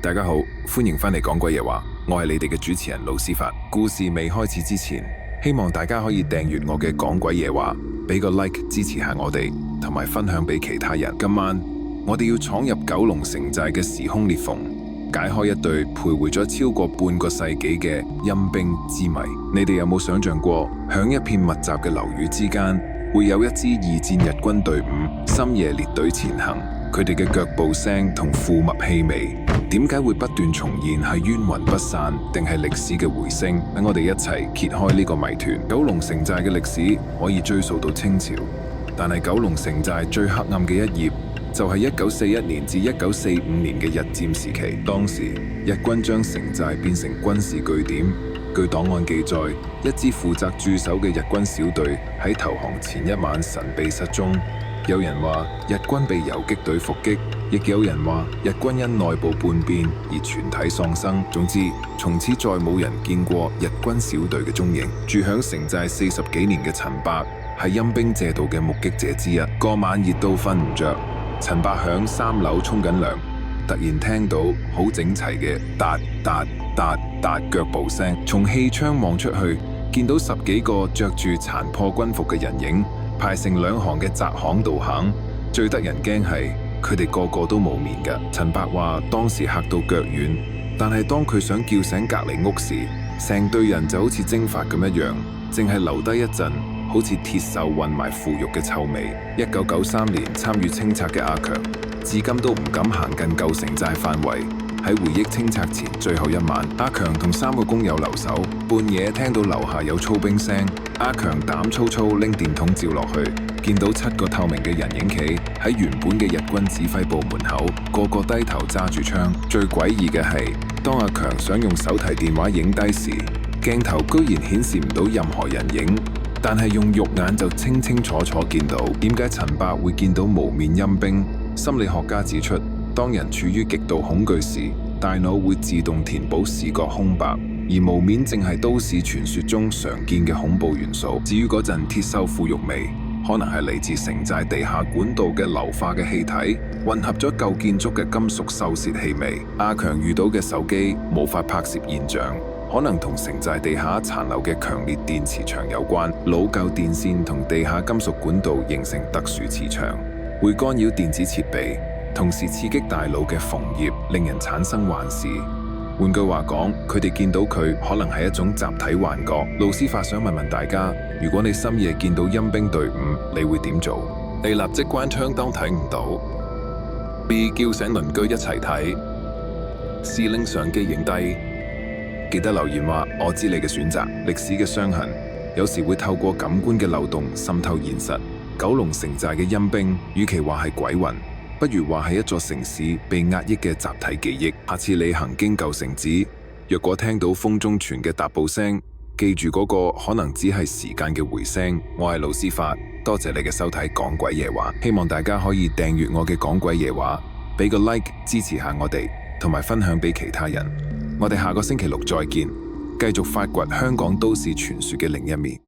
大家好，歡迎返嚟講鬼嘢話，我係你哋嘅主持人老斯發。故事未開始之前，希望大家可以訂閱我嘅講鬼嘢話，俾個 like 支持下我哋，同埋分享俾其他人。今晚我哋要闖入九龍城寨嘅時空裂縫，解開一對徘徊咗超過半個世紀嘅陰兵之謎。你哋有冇想象過，響一片密集嘅樓宇之間，會有一支二戰日軍隊伍深夜列隊前行？佢哋嘅腳步聲同腐墨氣味，點解會不斷重現？係冤魂不散，定係歷史嘅回聲？等我哋一齊揭開呢個謎團。九龍城寨嘅歷史可以追溯到清朝，但係九龍城寨最黑暗嘅一頁，就係1941年至1945年嘅日佔時期。當時日軍將城寨變成軍事據點。據檔案記載，一支負責駐守嘅日軍小隊喺投降前一晚神秘失蹤。有人話日軍被游擊隊伏擊，亦有人話日軍因內部叛變而全體喪生。總之，從此再冇人見過日軍小隊嘅蹤影。住響城寨40幾年嘅陳伯係陰兵借道嘅目擊者之一。個晚熱到瞓唔着，陳伯響3樓沖緊涼，突然聽到好整齊嘅嗒嗒嗒嗒腳步聲。從氣窗望出去，見到10幾個着住殘破軍服嘅人影排成2行嘅窄巷道行。最得人驚係佢哋個個都冇面㗎。陳伯話當時嚇到腳軟，但係當佢想叫醒隔離屋時，成隊人就好似蒸發咁一樣，淨係留低一陣好似鐵鏽混埋腐肉嘅臭味。1993年參與清拆嘅阿強，至今都唔敢行近舊城寨範圍。喺回憶清拆前最後一晚，阿強同3個工友留守，半夜聽到樓下有操兵聲，阿強膽粗粗拎電筒照落去，見到7個透明嘅人影企喺原本嘅日軍指揮部門口，個個低頭揸住槍。最詭異嘅係，當阿強想用手提電話影低時，鏡頭居然顯示唔到任何人影，但係用肉眼就清清楚楚見到。點解陳伯會見到無面陰兵？心理學家指出，當人處於極度恐懼時，大腦會自動填補視覺空白，而無面正係都市傳說中常見嘅恐怖元素。至於嗰陣鐵鏽腐肉味，可能係嚟自城寨地下管道嘅硫化嘅氣體，混合咗舊建築嘅金屬鏽蝕氣味。阿強遇到嘅手機無法拍攝現象，可能同城寨地下殘留嘅強烈電磁場有關。老舊電線同地下金屬管道形成特殊磁場，會干擾電子設備，同時刺激大腦嘅縫葉，令人產生幻視。換句話講，佢哋見到佢可能係一種集體幻覺。老斯發想問問大家，如果你深夜見到陰兵隊伍，你會點做？A 立即關槍當睇唔到， B 叫醒鄰居一齊睇， C 拎相機影低。記得留言話我知你嘅選擇。歷史嘅傷痕有時會透過感官嘅漏洞滲透現實。九龍城寨嘅陰兵，與其話係鬼魂，不如話係一座城市被壓抑嘅集體記憶。下次你行經舊城址，若果聽到風中傳嘅踏步聲，記住嗰個可能只係時間嘅回聲。我係老斯發，多謝你嘅收睇講鬼夜話，希望大家可以訂閱我嘅講鬼夜話，俾個 like 支持下我哋，同埋分享俾其他人。我哋下個星期六再見，繼續發掘香港都市傳說嘅另一面。